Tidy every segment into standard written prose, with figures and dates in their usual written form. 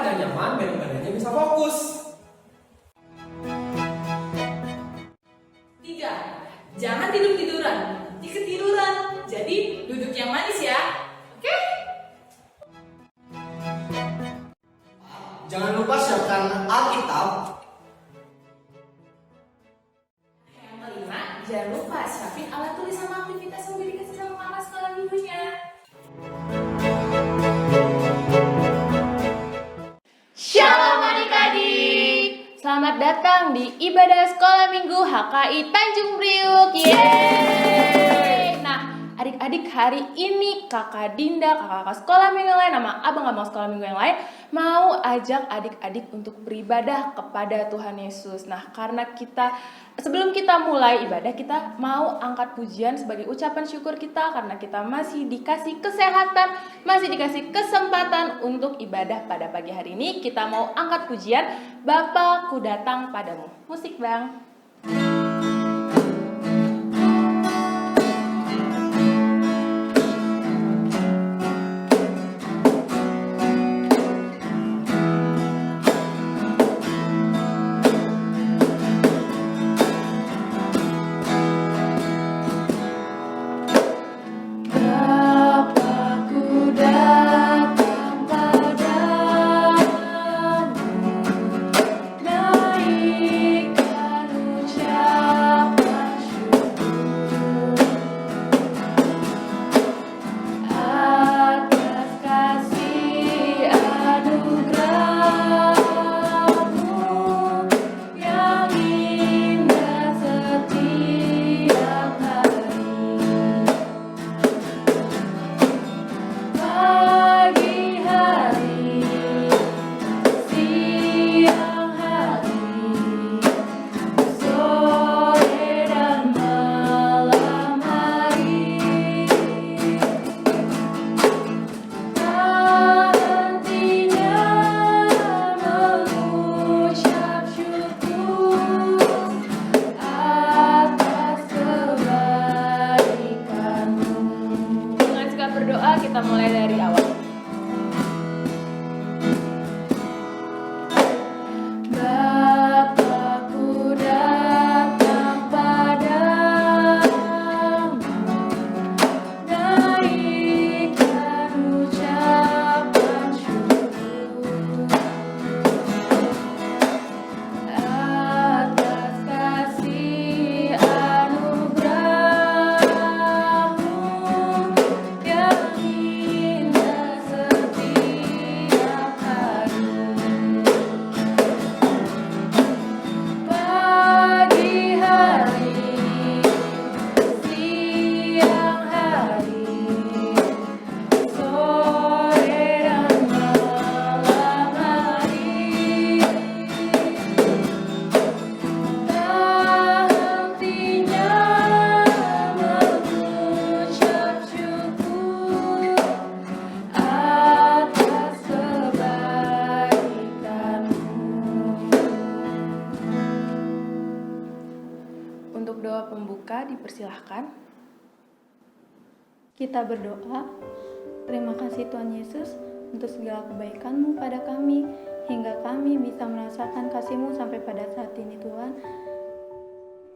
dan nyaman biar ibadahnya bisa fokus. 3. Jangan tidur-tiduran. Nanti ketiduran. Jadi duduk yang manis ya. Oke? Jangan lupa siapkan Alkitab. Yang kelima, jangan lupa siapin alat tulis sama aktivitas yang udah dikasih sama mama sekolah minggunya. Shalom adik-adik, selamat datang di ibadah sekolah minggu HKI Tanjung Priuk. Yeay! Nah, adik-adik, hari ini kakak Dinda, kakak-kakak sekolah minggu yang lain, sama abang-abang sekolah minggu yang lain mau ajak adik-adik untuk beribadah kepada Tuhan Yesus. Nah, karena sebelum kita mulai ibadah, kita mau angkat pujian sebagai ucapan syukur kita karena kita masih dikasih kesehatan, masih dikasih kesempatan untuk ibadah pada pagi hari ini. Kita mau angkat pujian, Bapa ku datang padamu. Musik, Bang. Kita mulai dari awal. Bapa-Ku datang padamu, naikkan ucapan syukur atas kasih anugerah-Mu yang indah setiap hari. Pagi hari, siang hari, sore dan malam hari, tak hentinya mengucap syukur atas kebaikan-Mu. Untuk doa pembuka dipersilahkan. Kita berdoa, terima kasih Tuhan Yesus untuk segala kebaikan-Mu pada kami, hingga kami bisa merasakan kasih-Mu sampai pada saat ini Tuhan.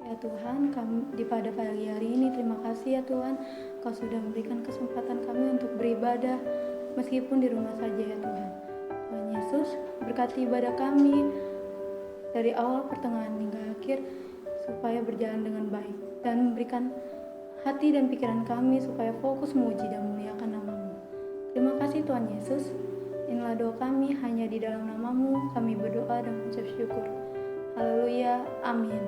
Ya Tuhan, kami pada pagi hari ini terima kasih ya Tuhan, Kau sudah memberikan kesempatan kami untuk beribadah, meskipun di rumah saja ya Tuhan. Tuhan Yesus, berkati ibadah kami dari awal, pertengahan, hingga akhir, supaya berjalan dengan baik, dan memberikan hati dan pikiran kami supaya fokus memuji dan memuliakan nama-Mu. Terima kasih Tuhan Yesus. Inilah doa kami, hanya di dalam nama-Mu kami berdoa dan mengucap syukur. Haleluya, amin.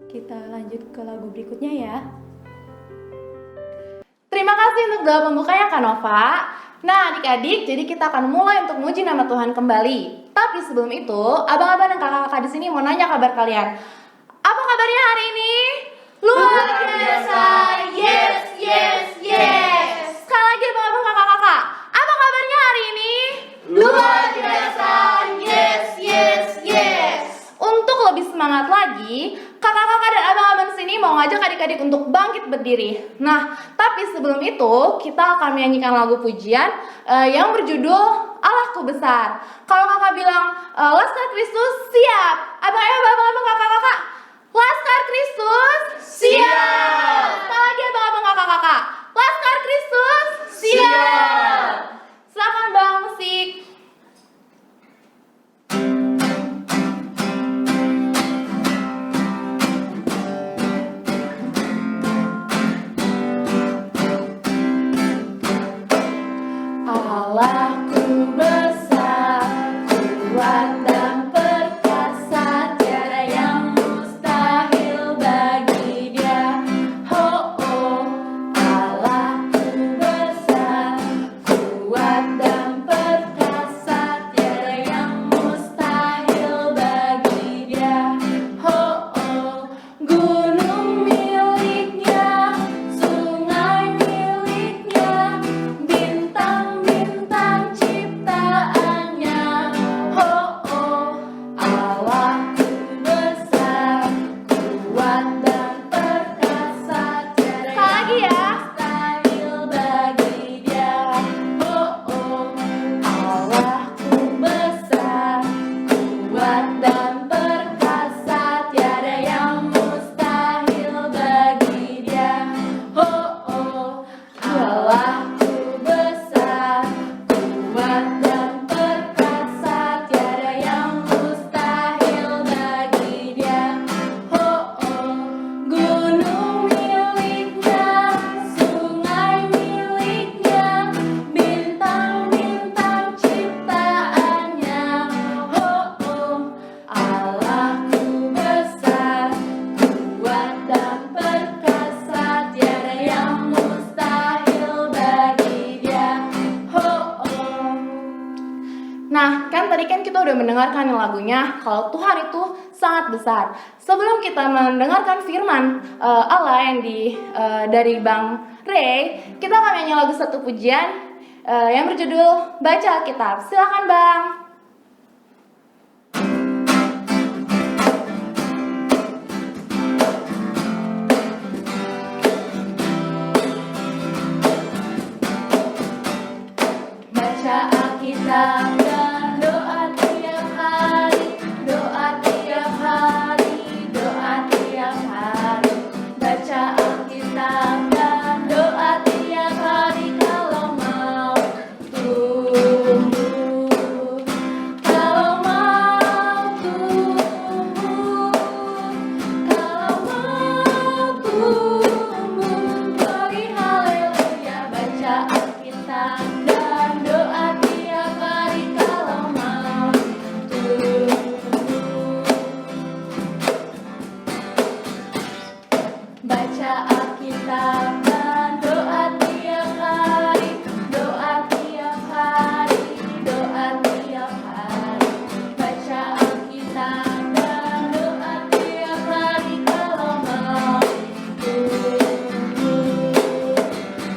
Kita lanjut ke lagu berikutnya ya. Terima kasih untuk doa pembukanya Kak Nova. Nah adik-adik, jadi kita akan mulai untuk muji nama Tuhan kembali. Tapi sebelum itu, abang-abang dan kakak-kakak di sini mau nanya kabar kalian. Apa kabarnya hari ini? Luar biasa. Yes, yes, yes. Sekali lagi abang-abang, kakak-kakak. Apa kabarnya hari ini? Luar biasa. Yes, yes, yes. Untuk lebih semangat lagi, kakak-kakak dan abang-abang di sini mau mengajak adik-adik untuk bangkit berdiri. Nah, tapi sebelum itu kita akan menyanyikan lagu pujian yang berjudul Allahku Besar. Kalau kakak bilang Laskar Kristus siap, abang-abang kakak-kakak, Laskar Kristus siap. Sekali lagi abang-abang kakak-kakak, Laskar Kristus siap. Silakan bang, musik. Allahku besar, kuat dan perkasa, tiada yang mustahil bagi Dia. Oh oh, Allahku besar, kuat dan perkasa, tiada yang mustahil bagi Dia. Oh oh, gunung miliknya, sungai miliknya, bintang-bintang ciptaannya. Oh oh, Allahku besar, kuat dan perkasa, tiada yang mustahil bagi Dia. Oh oh, Allahku besar, kuat dan perkasa, tiada yang mustahil bagi Dia. Oh oh, Allahku besar, kuat dan perkasa, tiada yang mustahil bagi Dia. Oh oh, gunung miliknya, sungai miliknya, bintang-bintang ciptaannya. Oh oh, Allahku besar, kuat dan perkasa, tiada yang mustahil bagi Dia. Oh oh. Nah, kan tadi kan kita udah mendengarkan lagunya kalau Tuhan itu sangat besar. Sebelum kita mendengarkan firman Allah yang dari Bang Ray, kita akan nyanyi lagu satu pujian yang berjudul Baca Alkitab. Silakan Bang. Baca Alkitab dan doa tiap hari, doa tiap hari, doa tiap hari. Baca Alkitab dan doa tiap hari kalau mau tumbuh, kalau mau tumbuh, kalau mau tumbuh. Glory haleluya, baca Alkitab dan doa tiap hari kalau mau tumbuh. Baca Alkitab dan doa tiap hari, doa tiap hari, doa tiap hari. Baca Alkitab dan doa tiap hari kalau mau tumbuh,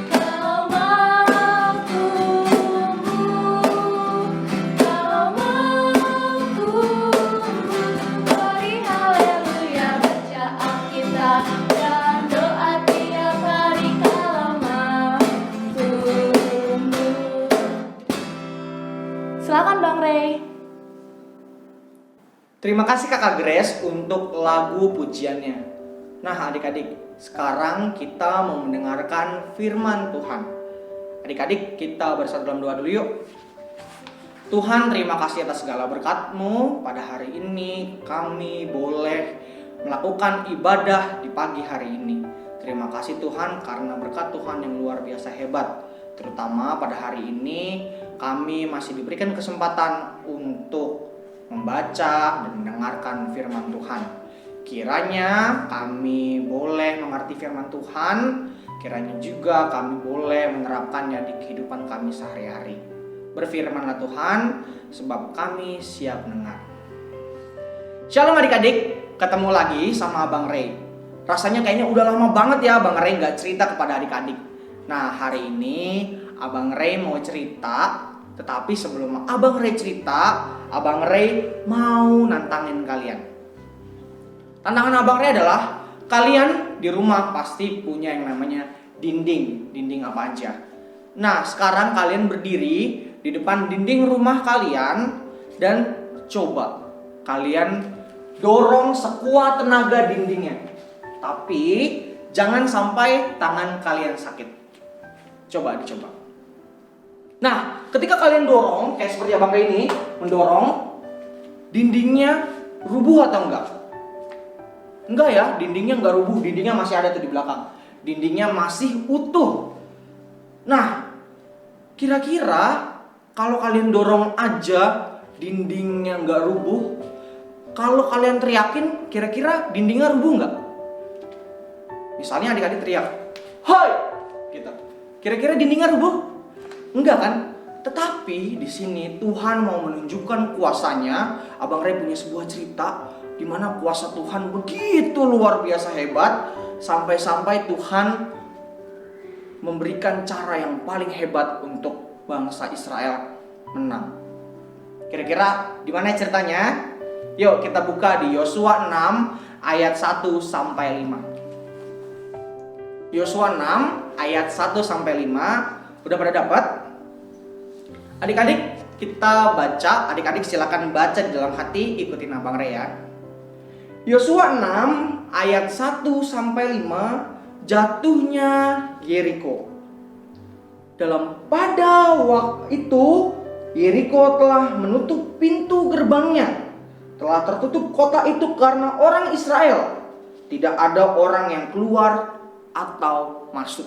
kalau mau tumbuh, kalau mau tumbuh. Glory haleluya, baca Alkitab dan doa tiap hari kalau mau tumbuh. Silakan Bang Ray. Terima kasih Kakak Grace untuk lagu pujiannya. Nah adik-adik, sekarang kita mau mendengarkan firman Tuhan. Adik-adik, kita bersatu dalam doa dulu yuk. Tuhan, terima kasih atas segala berkat-Mu. Pada hari ini kami boleh melakukan ibadah di pagi hari ini. Terima kasih Tuhan karena berkat Tuhan yang luar biasa hebat. Terutama pada hari ini kami masih diberikan kesempatan untuk membaca dan mendengarkan firman Tuhan. Kiranya kami boleh mengerti firman Tuhan, kiranya juga kami boleh menerapkannya di kehidupan kami sehari-hari. Berfirmanlah Tuhan, sebab kami siap mendengar. Shalom adik-adik, ketemu lagi sama Abang Ray. Rasanya kayaknya udah lama banget ya Abang Ray gak cerita kepada adik-adik. Nah hari ini Abang Ray mau cerita, tetapi sebelum Abang Ray cerita, Abang Ray mau nantangin kalian. Tantangan Abang Ray adalah kalian di rumah pasti punya yang namanya dinding apa aja. Nah, sekarang kalian berdiri di depan dinding rumah kalian dan coba kalian dorong sekuat tenaga dindingnya. Tapi jangan sampai tangan kalian sakit. Coba dicoba. Nah, ketika kalian dorong kayak seperti abang Rey ini mendorong, dindingnya rubuh atau enggak? Enggak ya, dindingnya enggak rubuh, dindingnya masih ada tuh di belakang. Dindingnya masih utuh. Nah, kira-kira kalau kalian dorong aja dindingnya enggak rubuh, kalau kalian teriakin, kira-kira dindingnya rubuh enggak? Misalnya adik-adik teriak, "Hai!" gitu. Kira-kira dindingnya rubuh? Enggak kan? Tetapi di sini Tuhan mau menunjukkan kuasanya. Abang Rey punya sebuah cerita di mana kuasa Tuhan begitu luar biasa hebat, sampai-sampai Tuhan memberikan cara yang paling hebat untuk bangsa Israel menang. Kira-kira di mana ceritanya? Yuk kita buka di Yosua 6 ayat 1 sampai 5. Yosua 6 ayat 1 sampai 5. Udah pada dapat? Adik-adik kita baca, adik-adik silakan baca di dalam hati, ikutin Abang Rey ya. Yosua 6 ayat 1 sampai 5, jatuhnya Yeriko. Pada waktu itu Yeriko telah menutup pintu gerbangnya. Telah tertutup kota itu karena orang Israel. Tidak ada orang yang keluar atau masuk.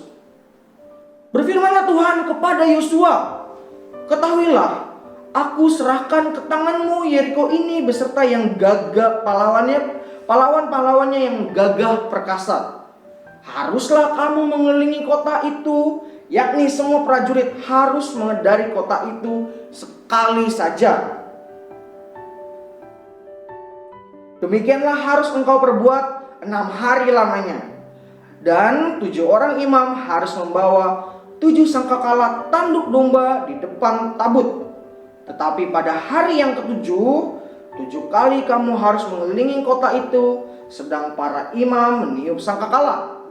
Berfirmanlah Tuhan kepada Yosua, "Ketahuilah, aku serahkan ke tanganmu Yeriko ini beserta yang gagah pahlawan-pahlawannya yang gagah perkasa. Haruslah kamu mengelilingi kota itu, yakni semua prajurit harus mengedari kota itu sekali saja. Demikianlah harus engkau perbuat 6 hari lamanya. Dan 7 orang imam harus membawa 7 sangkakala tanduk domba di depan tabut. Tetapi pada hari yang ke-7, 7 kali kamu harus mengelilingi kota itu, sedang para imam meniup sangkakala.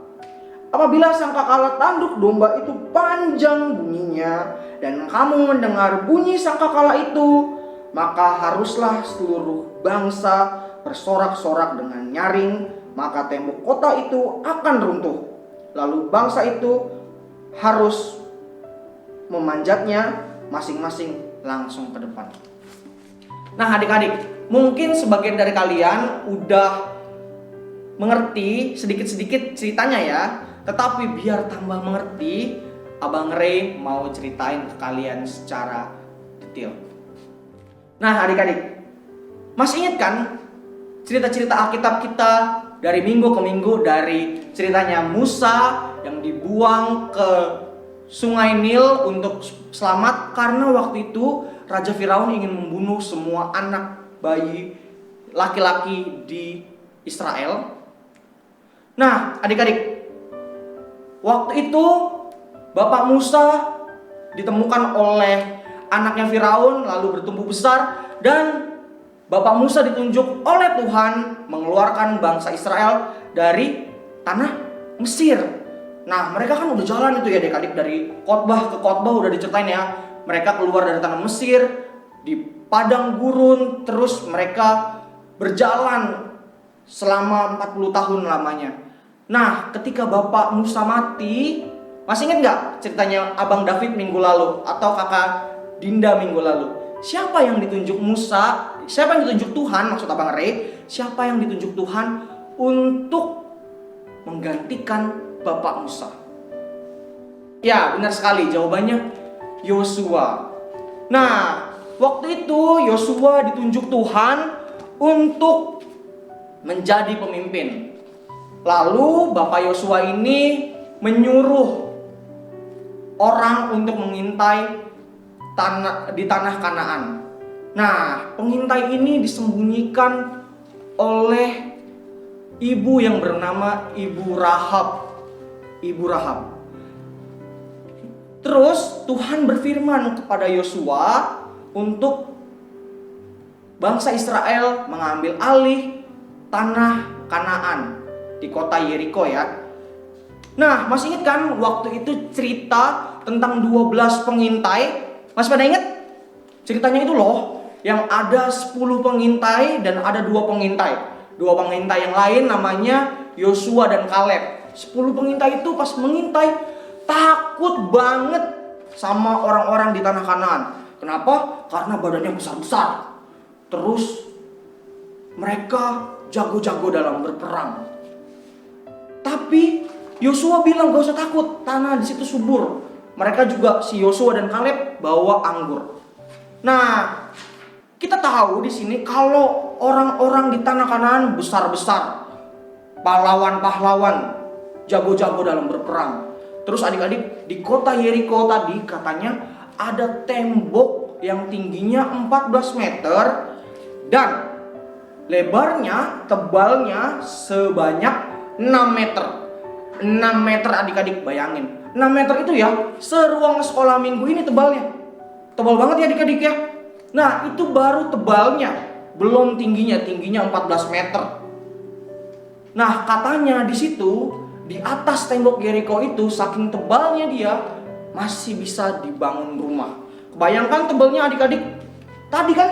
Apabila sangkakala tanduk domba itu panjang bunyinya, dan kamu mendengar bunyi sangkakala itu, maka haruslah seluruh bangsa bersorak-sorak dengan nyaring, maka tembok kota itu akan runtuh. Lalu bangsa itu harus memanjatnya masing-masing langsung ke depan." Nah adik-adik, mungkin sebagian dari kalian udah mengerti sedikit-sedikit ceritanya ya. Tetapi biar tambah mengerti, Abang Rey mau ceritain ke kalian secara detail. Nah adik-adik, masih ingat kan cerita-cerita Alkitab kita dari minggu ke minggu, dari ceritanya Musa yang dibuang ke Sungai Nil untuk selamat karena waktu itu Raja Firaun ingin membunuh semua anak bayi laki-laki di Israel. Nah adik-adik, waktu itu Bapak Musa ditemukan oleh anaknya Firaun lalu bertumbuh besar, dan Bapak Musa ditunjuk oleh Tuhan mengeluarkan bangsa Israel dari tanah Mesir. Nah mereka kan udah jalan itu ya adik-adik, dari khotbah ke khotbah udah diceritain ya. Mereka keluar dari tanah Mesir di padang gurun, terus mereka berjalan selama 40 tahun lamanya. Nah ketika Bapak Musa mati, masih ingat gak ceritanya Abang David minggu lalu atau kakak Dinda minggu lalu? Siapa yang ditunjuk Musa? Siapa yang ditunjuk Tuhan? Maksud Abang Rey, siapa yang ditunjuk Tuhan untuk menggantikan Bapak Musa? Ya benar sekali, jawabannya Yosua. Nah waktu itu Yosua ditunjuk Tuhan untuk menjadi pemimpin. Lalu Bapak Yosua ini menyuruh orang untuk mengintai di tanah Kanaan. Nah, pengintai ini disembunyikan oleh ibu yang bernama Ibu Rahab. Terus Tuhan berfirman kepada Yosua untuk bangsa Israel mengambil alih tanah Kanaan. di kota Yeriko ya. Nah, masih ingat kan waktu itu cerita tentang 12 pengintai? Masih pada ingat? Ceritanya itu loh, yang ada 10 pengintai dan ada 2 pengintai. 2 pengintai yang lain namanya Yosua dan Kaleb. 10 pengintai itu pas mengintai takut banget sama orang-orang di tanah Kanaan. Kenapa? Karena badannya besar-besar. Terus mereka jago-jago dalam berperang. Tapi Yosua bilang gak usah takut, tanah di situ subur. Mereka juga si Yosua dan Kaleb bawa anggur. Nah, kita tahu di sini kalau orang-orang di tanah Kanaan besar-besar, pahlawan-pahlawan, jago-jago dalam berperang. Terus adik-adik, di kota Yeriko tadi katanya ada tembok yang tingginya 14 meter dan lebarnya, tebalnya sebanyak 6 meter. 6 meter adik-adik, bayangin. 6 meter itu ya, seruang sekolah minggu ini tebalnya. Tebal banget ya adik-adik ya. Nah, itu baru tebalnya, belum tingginya 14 meter. Nah, katanya di situ, di atas tembok Yeriko itu, saking tebalnya dia, masih bisa dibangun rumah. Kebayangkan tebalnya adik-adik. Tadi kan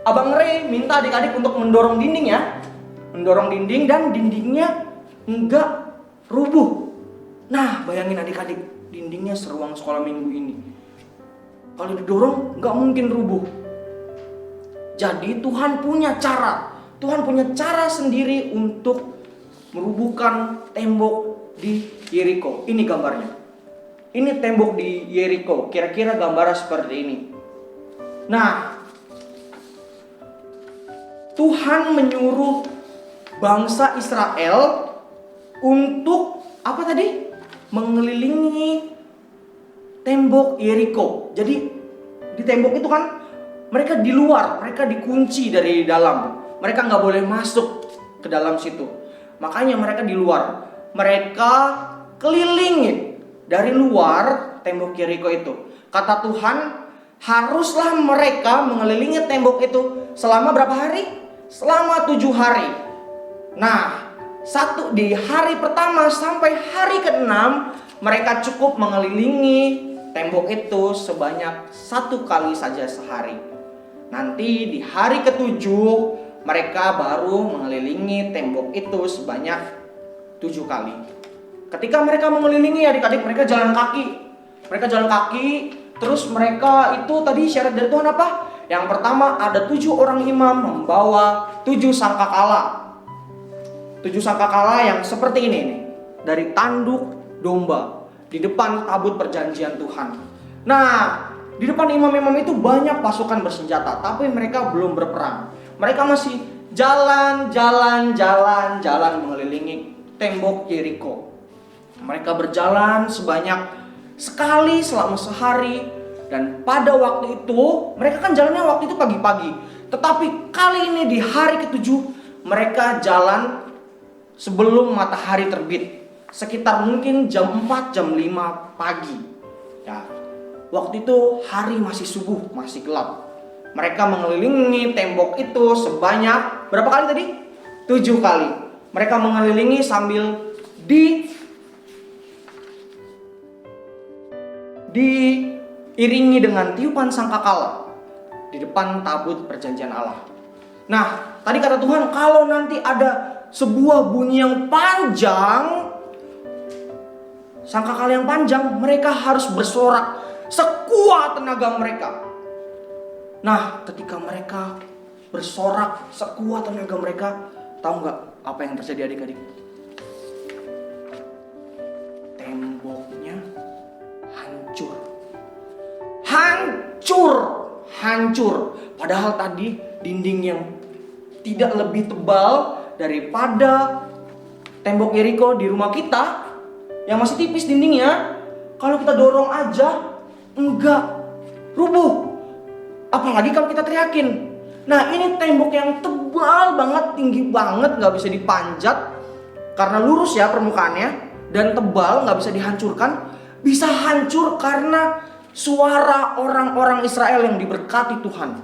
Abang Ray minta adik-adik untuk mendorong dinding ya. Mendorong dinding dan dindingnya enggak rubuh. Nah, bayangin adik-adik, dindingnya seruang sekolah minggu ini. Kalau didorong enggak mungkin rubuh. Jadi Tuhan punya cara. Tuhan punya cara sendiri untuk merubuhkan tembok di Yeriko. Ini gambarnya. Ini tembok di Yeriko. Kira-kira gambarnya seperti ini. Nah, Tuhan menyuruh bangsa Israel untuk apa tadi? Mengelilingi tembok Yeriko. Jadi di tembok itu kan mereka di luar, mereka dikunci dari dalam. Mereka nggak boleh masuk ke dalam situ. Makanya mereka di luar. Mereka kelilingin dari luar tembok Yeriko itu. Kata Tuhan, haruslah mereka mengelilingi tembok itu selama berapa hari? Selama 7 hari. Nah, di hari pertama sampai hari ke-6 mereka cukup mengelilingi tembok itu sebanyak 1 kali saja sehari. Nanti di hari ke-7 mereka baru mengelilingi tembok itu sebanyak 7 kali. Ketika mereka mengelilingi adik-adik, mereka jalan kaki. Mereka jalan kaki, terus mereka itu tadi syarat dari Tuhan apa? Yang pertama ada 7 orang imam membawa 7 sangkakala. 7 sangkakala yang seperti ini nih, dari tanduk domba di depan tabut perjanjian Tuhan. Nah, di depan imam-imam itu banyak pasukan bersenjata, tapi mereka belum berperang. Mereka masih jalan mengelilingi tembok Yeriko. Mereka berjalan sebanyak sekali selama sehari. Dan pada waktu itu, mereka kan jalannya waktu itu pagi-pagi. Tetapi kali ini di hari ke-7, mereka jalan sebelum matahari terbit. Sekitar mungkin jam 4, jam 5 pagi. Ya, waktu itu hari masih subuh, masih gelap. Mereka mengelilingi tembok itu sebanyak berapa kali tadi? 7 kali. Mereka mengelilingi sambil diiringi dengan tiupan sangkakala di depan tabut perjanjian Allah. Nah, tadi kata Tuhan, kalau nanti ada sebuah bunyi yang panjang, sangkakala yang panjang, mereka harus bersorak sekuat tenaga mereka. Nah, ketika mereka bersorak sekuat tenaga mereka, tahu nggak apa yang terjadi adik-adik? Temboknya hancur. Padahal tadi dinding yang tidak lebih tebal daripada tembok Yeriko di rumah kita, yang masih tipis dindingnya, kalau kita dorong aja enggak rubuh. Apalagi kalau kita teriakin. Nah, ini tembok yang tebal banget, tinggi banget, gak bisa dipanjat karena lurus ya permukaannya, dan tebal, gak bisa dihancurkan. Bisa hancur karena suara orang-orang Israel yang diberkati Tuhan.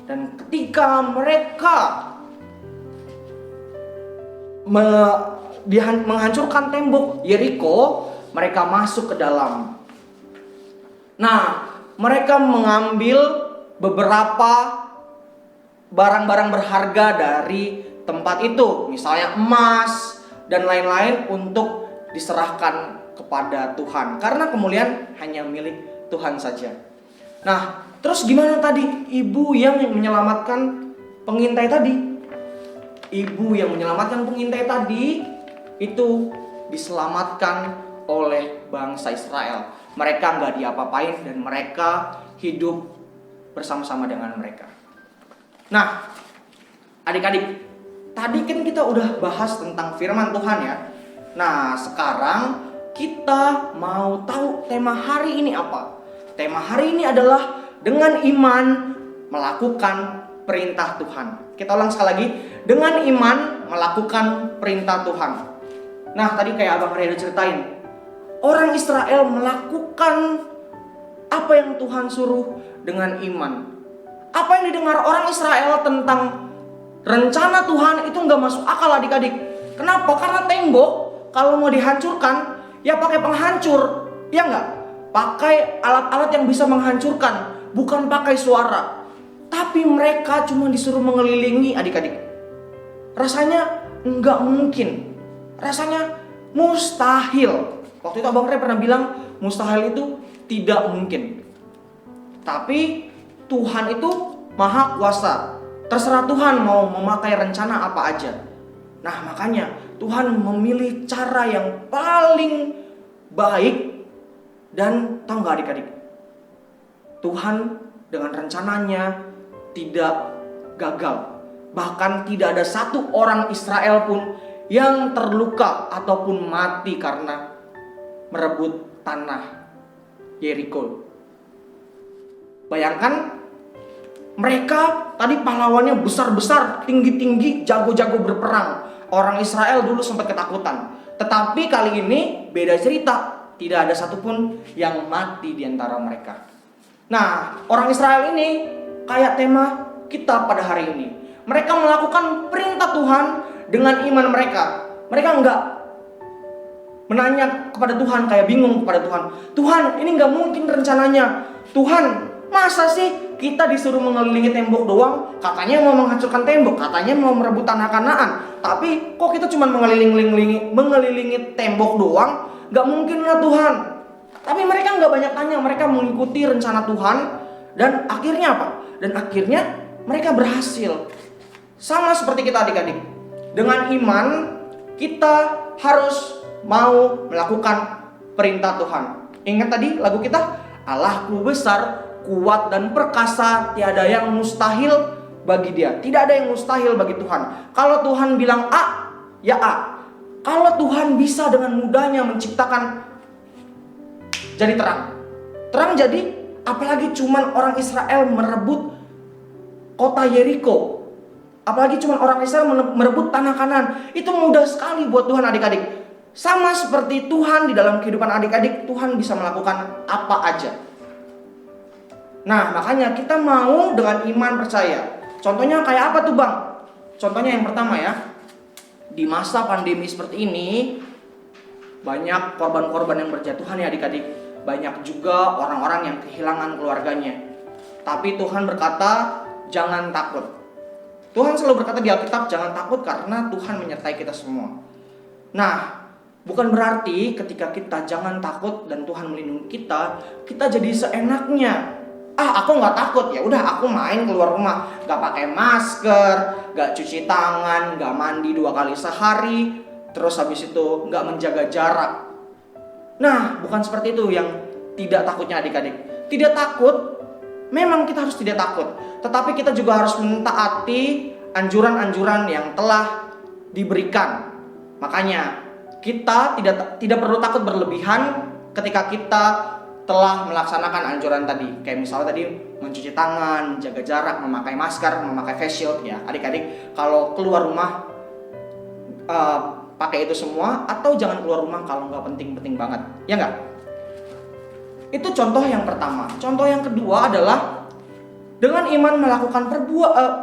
Dan ketika mereka menghancurkan tembok Yeriko, mereka masuk ke dalam. Nah, mereka mengambil beberapa barang-barang berharga dari tempat itu, misalnya emas dan lain-lain, untuk diserahkan kepada Tuhan, karena kemuliaan hanya milik Tuhan saja. Nah, terus gimana tadi ibu yang menyelamatkan pengintai tadi? Ibu yang menyelamatkan pengintai tadi itu diselamatkan oleh bangsa Israel. Mereka nggak diapa-apain dan mereka hidup bersama-sama dengan mereka. Nah, adik-adik, tadi kan kita udah bahas tentang firman Tuhan ya. Nah, sekarang kita mau tahu tema hari ini apa? Tema hari ini adalah dengan iman melakukan perintah Tuhan. Kita ulang sekali lagi, dengan iman melakukan perintah Tuhan. Nah, tadi kayak Abang Ray udah ceritain, orang Israel melakukan apa yang Tuhan suruh dengan iman. Apa yang didengar orang Israel tentang rencana Tuhan itu nggak masuk akal, adik-adik. Kenapa? Karena tembok kalau mau dihancurkan ya pakai penghancur, ya nggak? Pakai alat-alat yang bisa menghancurkan, bukan pakai suara. Tapi mereka cuma disuruh mengelilingi, adik-adik. Rasanya nggak mungkin, rasanya mustahil. Waktu itu Abang Ray pernah bilang mustahil itu tidak mungkin. Tapi Tuhan itu maha kuasa. Terserah Tuhan mau memakai rencana apa aja. Nah, makanya Tuhan memilih cara yang paling baik. Dan tahu gak adik-adik, Tuhan dengan rencananya tidak gagal. Bahkan tidak ada satu orang Israel pun yang terluka ataupun mati karena merebut tanah Yeriko. Bayangkan, mereka tadi pahlawannya besar-besar, tinggi-tinggi, jago-jago berperang. Orang Israel dulu sempat ketakutan. Tetapi kali ini beda cerita. Tidak ada satupun yang mati di antara mereka. Nah, orang Israel ini kayak tema kita pada hari ini. Mereka melakukan perintah Tuhan dengan iman mereka. Mereka enggak menanya kepada Tuhan, kayak bingung kepada Tuhan. Tuhan, ini enggak mungkin rencananya. Tuhan, masa sih kita disuruh mengelilingi tembok doang? Katanya mau menghancurkan tembok, katanya mau merebut tanah Kanaan. Tapi kok kita cuma mengelilingi tembok doang? Gak mungkin lah Tuhan. Tapi mereka gak banyak tanya, mereka mengikuti rencana Tuhan. Dan akhirnya apa? Dan akhirnya mereka berhasil. Sama seperti kita adik-adik. Dengan iman kita harus mau melakukan perintah Tuhan. Ingat tadi lagu kita, Allahku besar, kuat dan perkasa, tiada yang mustahil bagi Dia. Tidak ada yang mustahil bagi Tuhan. Kalau Tuhan bilang A, ya A. Kalau Tuhan bisa dengan mudahnya menciptakan jadi terang. Terang jadi, apalagi cuman orang Israel merebut kota Yeriko. Apalagi cuman orang Israel merebut tanah Kanaan. Itu mudah sekali buat Tuhan, adik-adik. Sama seperti Tuhan di dalam kehidupan adik-adik, Tuhan bisa melakukan apa aja. Nah, makanya kita mau dengan iman percaya. Contohnya kayak apa tuh, Bang? Contohnya yang pertama ya. Di masa pandemi seperti ini, banyak korban-korban yang berjatuhan ya adik-adik. Banyak juga orang-orang yang kehilangan keluarganya. Tapi Tuhan berkata, jangan takut. Tuhan selalu berkata di Alkitab, jangan takut karena Tuhan menyertai kita semua. Nah, bukan berarti ketika kita jangan takut dan Tuhan melindungi kita, kita jadi seenaknya. Aku nggak takut, ya udah aku main keluar rumah, nggak pakai masker, nggak cuci tangan, nggak mandi 2 kali sehari, terus habis itu nggak menjaga jarak. Nah, bukan seperti itu yang tidak takutnya adik-adik. Tidak takut, memang kita harus tidak takut, tetapi kita juga harus mentaati anjuran-anjuran yang telah diberikan. Makanya kita tidak perlu takut berlebihan ketika kita telah melaksanakan anjuran tadi. Kayak misalnya tadi mencuci tangan, menjaga jarak, memakai masker, memakai face shield ya. Adik-adik kalau keluar rumah pakai itu semua, atau jangan keluar rumah kalau nggak penting-penting banget, ya nggak? Itu contoh yang pertama. Contoh yang kedua adalah dengan iman melakukan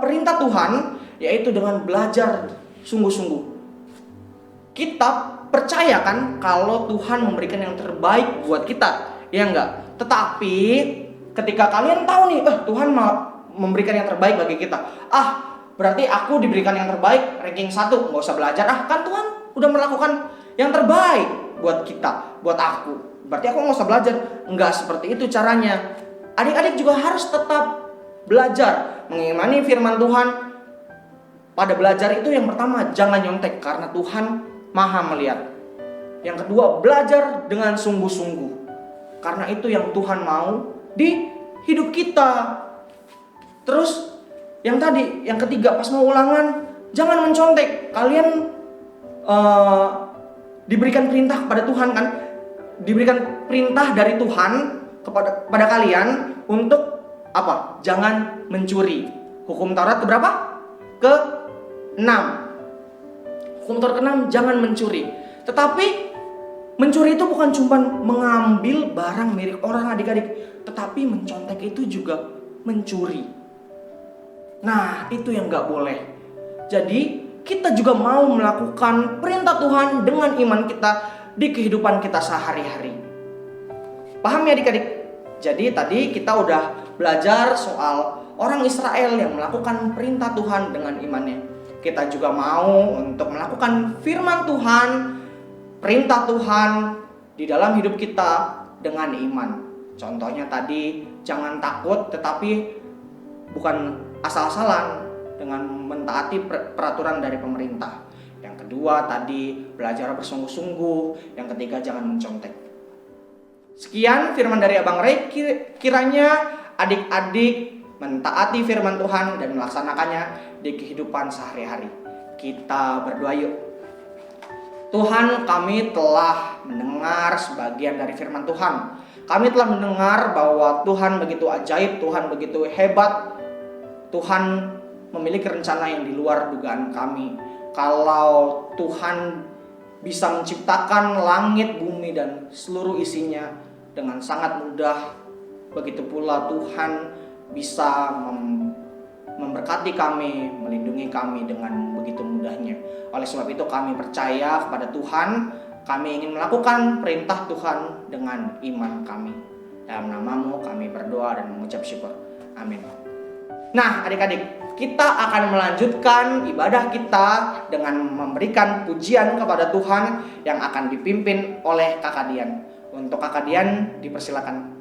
perintah Tuhan, yaitu dengan belajar sungguh-sungguh. kita percaya kan kalau Tuhan memberikan yang terbaik buat kita, ya enggak? Tetapi ketika kalian tahu nih, Tuhan memberikan yang terbaik bagi kita. Berarti aku diberikan yang terbaik, ranking 1, nggak usah belajar. Kan Tuhan udah melakukan yang terbaik buat kita, buat aku. Berarti aku nggak usah belajar. Enggak seperti itu caranya. Adik-adik juga harus tetap belajar, mengimani firman Tuhan. Pada belajar itu yang pertama, jangan nyontek karena Tuhan Maha melihat. Yang kedua, belajar dengan sungguh-sungguh. Karena itu yang Tuhan mau di hidup kita. Terus yang tadi, yang ketiga, pas mau ulangan, jangan mencontek. Kalian diberikan perintah kepada Tuhan kan? Diberikan perintah dari Tuhan kepada kalian untuk apa? Jangan mencuri. Hukum Taurat keberapa? Ke-6. Hukum Taurat ke-6, jangan mencuri. Tetapi mencuri itu bukan cuma mengambil barang milik orang, adik-adik, tetapi mencontek itu juga mencuri. Nah, itu yang gak boleh. Jadi kita juga mau melakukan perintah Tuhan dengan iman kita di kehidupan kita sehari-hari. Paham ya adik-adik? Jadi tadi kita udah belajar soal orang Israel yang melakukan perintah Tuhan dengan imannya. Kita juga mau untuk melakukan firman Tuhan, perintah Tuhan di dalam hidup kita dengan iman. Contohnya tadi, jangan takut tetapi bukan asal-asalan dengan mentaati peraturan dari pemerintah. Yang kedua tadi, belajar bersungguh-sungguh. Yang ketiga, jangan mencontek. Sekian firman dari Abang Ray. Kiranya adik-adik mentaati firman Tuhan dan melaksanakannya di kehidupan sehari-hari. Kita berdoa yuk. Tuhan, kami telah mendengar sebagian dari firman Tuhan. Kami telah mendengar bahwa Tuhan begitu ajaib, Tuhan begitu hebat. Tuhan memiliki rencana yang di luar dugaan kami. Kalau Tuhan bisa menciptakan langit, bumi, dan seluruh isinya dengan sangat mudah, begitu pula Tuhan bisa memberkati kami, melindungi kami dengan begitu mudahnya. Oleh sebab itu kami percaya kepada Tuhan. Kami ingin melakukan perintah Tuhan dengan iman kami. Dalam nama-Mu kami berdoa dan mengucap syukur. Amin. Nah adik-adik, kita akan melanjutkan ibadah kita dengan memberikan pujian kepada Tuhan yang akan dipimpin oleh Kakak Dian. Untuk Kakak Dian dipersilakan.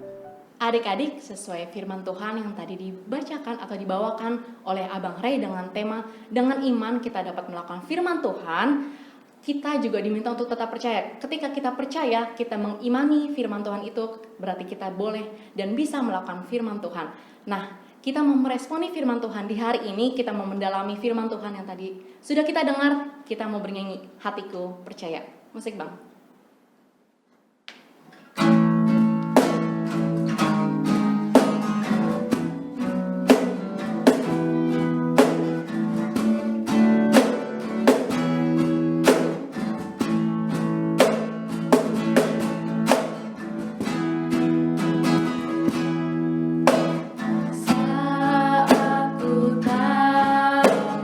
Adik-adik, sesuai firman Tuhan yang tadi dibacakan atau dibawakan oleh Abang Ray dengan tema dengan iman kita dapat melakukan firman Tuhan, kita juga diminta untuk tetap percaya. Ketika kita percaya, kita mengimani firman Tuhan itu, berarti kita boleh dan bisa melakukan firman Tuhan. Nah, kita mau meresponi firman Tuhan di hari ini, kita mau mendalami firman Tuhan yang tadi sudah kita dengar, kita mau bernyanyi Hatiku Percaya. Musik Bang.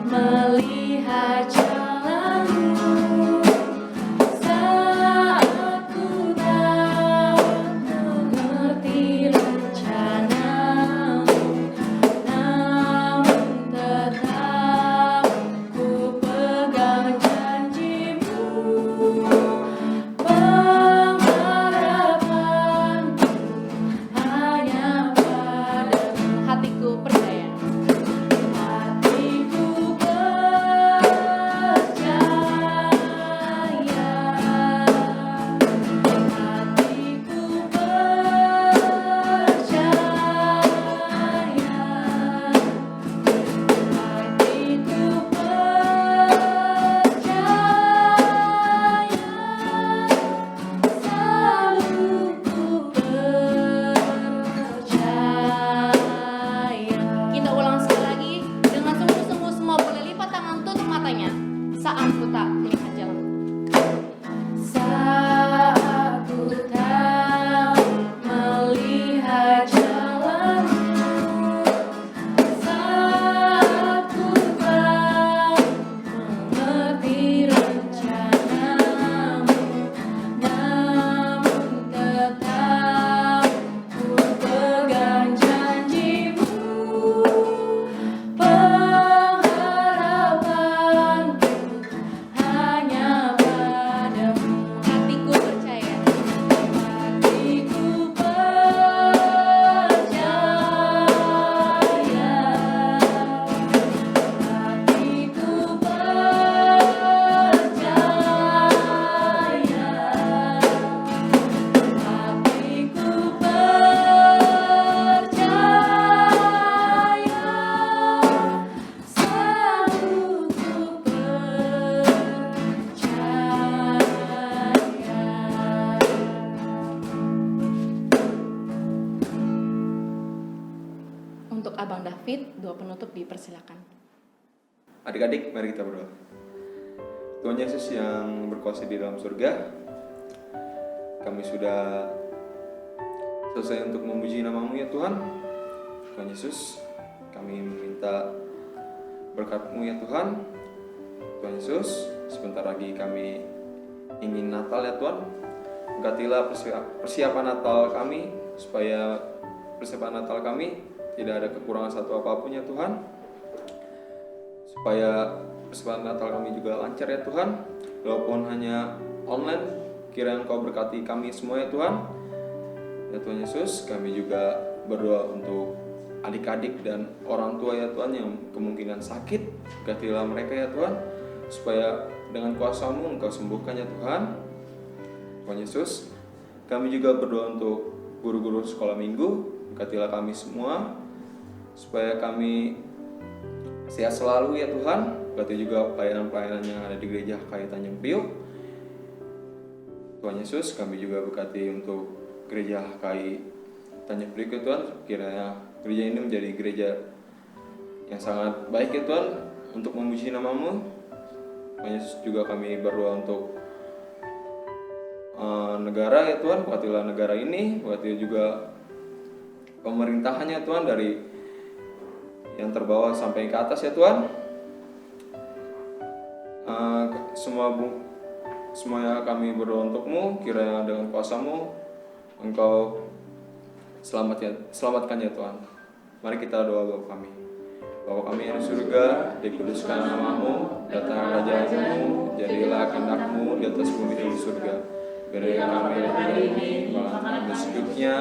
Melihat jalanmu, Untuk Abang David, doa penutup dipersilakan. Adik-adik, mari kita berdoa. Tuhan Yesus yang berkuasa di dalam surga, kami sudah selesai untuk memuji nama-Mu ya Tuhan. Tuhan Yesus, kami meminta berkat-Mu ya Tuhan. Tuhan Yesus, sebentar lagi kami ingin Natal ya Tuhan. Berkatilah persiapan Natal kami, supaya persiapan Natal kami tidak ada kekurangan satu apapun ya Tuhan. Supaya persiapan Natal kami juga lancar ya Tuhan. Walaupun hanya online, kiranya Engkau berkati kami semua ya Tuhan. Ya Tuhan Yesus, kami juga berdoa untuk adik-adik dan orang tua ya Tuhan yang kemungkinan sakit. Berkatilah mereka ya Tuhan, supaya dengan kuasa-Mu Engkau sembuhkan ya Tuhan. Tuhan Yesus, kami juga berdoa untuk guru-guru sekolah minggu. Berkatilah kami semua, supaya kami sehat selalu ya Tuhan. Berkati juga pelayanan-pelayanan yang ada di gereja HKI Tanjung Priok. Tuhan Yesus, kami juga berkati untuk gereja HKI Tanjung Priok ya Tuhan. Kiranya gereja ini menjadi gereja yang sangat baik ya Tuhan, untuk memuji nama-Mu. Tuhan Yesus, juga kami berdoa untuk negara ya Tuhan. Berkatilah negara ini, berkati juga pemerintahannya Tuhan, dari yang terbawah sampai ke atas ya Tuhan. Semuanya kami berdoa untuk-Mu, kiranya dengan kuasa-Mu Engkau selamatkan ya Tuhan. Mari kita doa Bapa kami. Bapa kami yang di surga, dikuduskan nama-Mu, datanglah kerajaan-Mu, jadilah kehendak-Mu di atas bumi dan di surga. Berikan kami hari ini makanan kami secukupnya,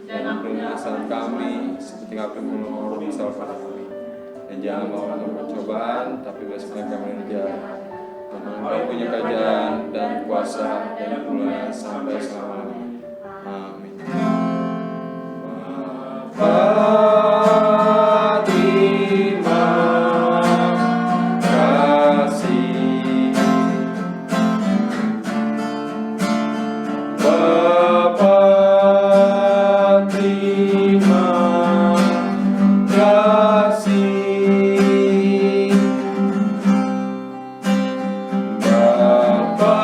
dan ampuni kesalahan kami seperti kami mengampuni kesalahan pada kami. Dan jangan bawa kami percobaan, tapi bebaskan kami dari jahat. Karena Engkau punya kerajaan dan kuasa dan kemuliaan sampai selama-lamanya. Amin. Bapa, terima kasih. Bapa, terima kasih. Bapa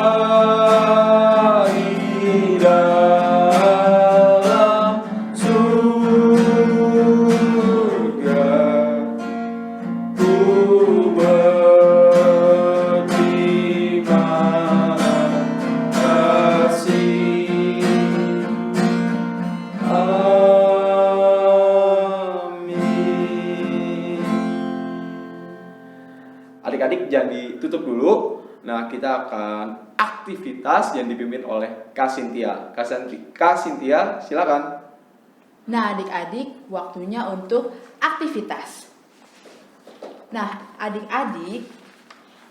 di dalam surga, ku berterima kasih. Amin. Adik-adik jangan ditutup dulu. Nah, kita akan aktivitas yang dipimpin oleh Kak Cynthia. Kak Cynthia, silakan. Nah, adik-adik, waktunya untuk aktivitas. Nah, adik-adik,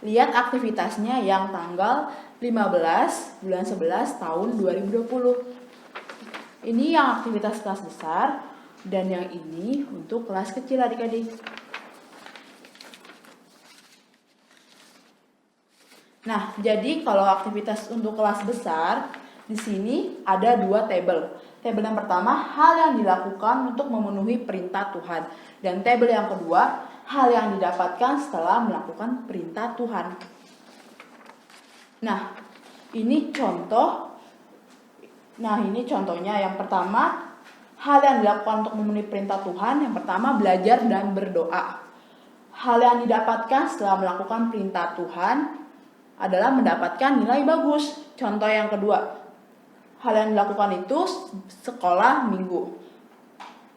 lihat aktivitasnya yang tanggal 15 bulan 11 tahun 2020. Ini yang aktivitas kelas besar, dan yang ini untuk kelas kecil adik-adik. Nah, jadi kalau aktivitas untuk kelas besar, di sini ada 2 tabel. Tabel yang pertama, hal yang dilakukan untuk memenuhi perintah Tuhan. Dan tabel yang kedua, hal yang didapatkan setelah melakukan perintah Tuhan. Nah, ini contoh. Nah, ini contohnya. Yang pertama, hal yang dilakukan untuk memenuhi perintah Tuhan. Yang pertama, belajar dan berdoa. Hal yang didapatkan setelah melakukan perintah Tuhan adalah mendapatkan nilai bagus. Contoh yang kedua, hal yang dilakukan itu sekolah minggu.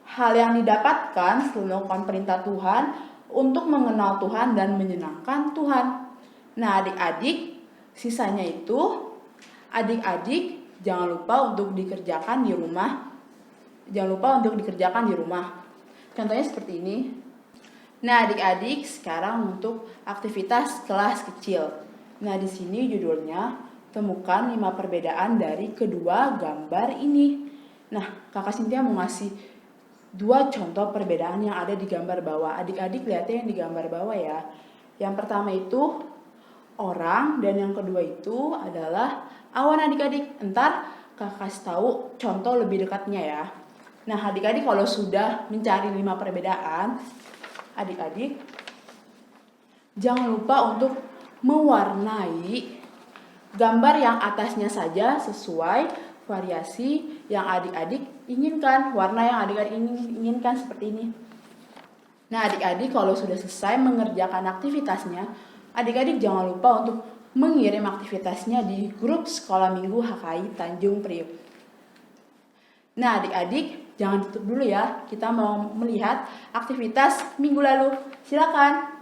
Hal yang didapatkan setelah melakukan perintah Tuhan untuk mengenal Tuhan dan menyenangkan Tuhan. Nah, adik-adik, sisanya itu adik-adik jangan lupa untuk dikerjakan di rumah. Jangan lupa untuk dikerjakan di rumah. Contohnya seperti ini. Nah, adik-adik, sekarang untuk aktivitas kelas kecil. Nah, di sini judulnya temukan 5 perbedaan dari kedua gambar ini. Nah, Kakak Cynthia mau ngasih 2 contoh perbedaan yang ada di gambar bawah. Adik-adik lihatnya yang di gambar bawah ya. Yang pertama itu orang, dan yang kedua itu adalah awan adik-adik. Entar Kakak kasih tahu contoh lebih dekatnya ya. Nah, adik-adik kalau sudah mencari 5 perbedaan, adik-adik jangan lupa untuk mewarnai gambar yang atasnya saja sesuai variasi yang adik-adik inginkan, warna yang adik-adik inginkan seperti ini. Nah, adik-adik kalau sudah selesai mengerjakan aktivitasnya, adik-adik jangan lupa untuk mengirim aktivitasnya di grup Sekolah Minggu HKI Tanjung Priok. Nah, adik-adik jangan tutup dulu ya, kita mau melihat aktivitas minggu lalu. Silakan.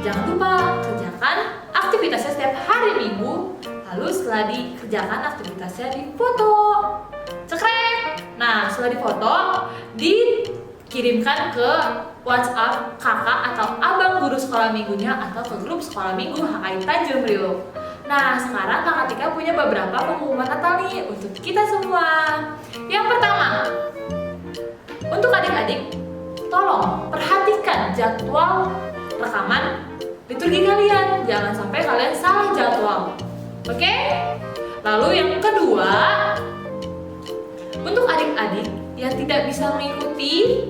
Jangan lupa kerjakan aktivitasnya setiap hari Minggu. Lalu setelah dikerjakan aktivitasnya difoto. Cekrek. Nah, setelah difoto, dikirimkan ke WhatsApp kakak atau abang guru sekolah minggunya atau ke grup sekolah minggu HKI Tanjung Priok. Nah, sekarang Kakak Tika punya beberapa pengumuman Natal nih untuk kita semua. Yang pertama, untuk adik-adik, tolong perhatikan jadwal rekaman liturgi kalian. Jangan sampai kalian salah jadwal. Oke? Lalu yang kedua, untuk adik-adik yang tidak bisa mengikuti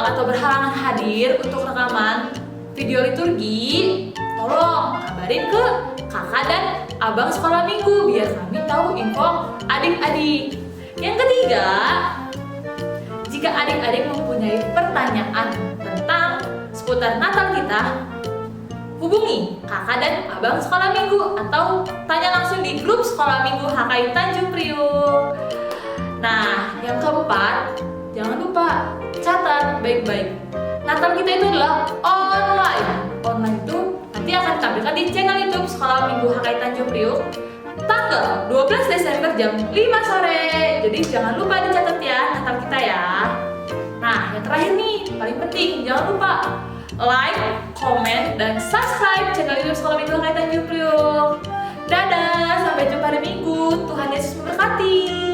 atau berhalangan hadir untuk rekaman video liturgi, tolong kabarin ke kakak dan abang sekolah minggu biar kami tahu info adik-adik. Yang ketiga, jika adik-adik mempunyai pertanyaan tentang seputar Natal kita, hubungi kakak dan abang sekolah minggu atau tanya langsung di grup sekolah minggu HKI Tanjung Priok. Nah, yang keempat, jangan lupa catat baik-baik. Natal kita itu adalah online. Online itu nanti akan ditampilkan di channel YouTube Sekolah Minggu HKI Tanjung Priok tanggal 12 Desember jam 5 sore. Jadi jangan lupa dicatat ya Natal kita ya. Nah, yang terakhir nih, paling penting, jangan lupa like, comment, dan subscribe channel YouTube Sekolah Minggu HKI Tanjung Priok. Dadah, sampai jumpa hari Minggu. Tuhan Yesus memberkati.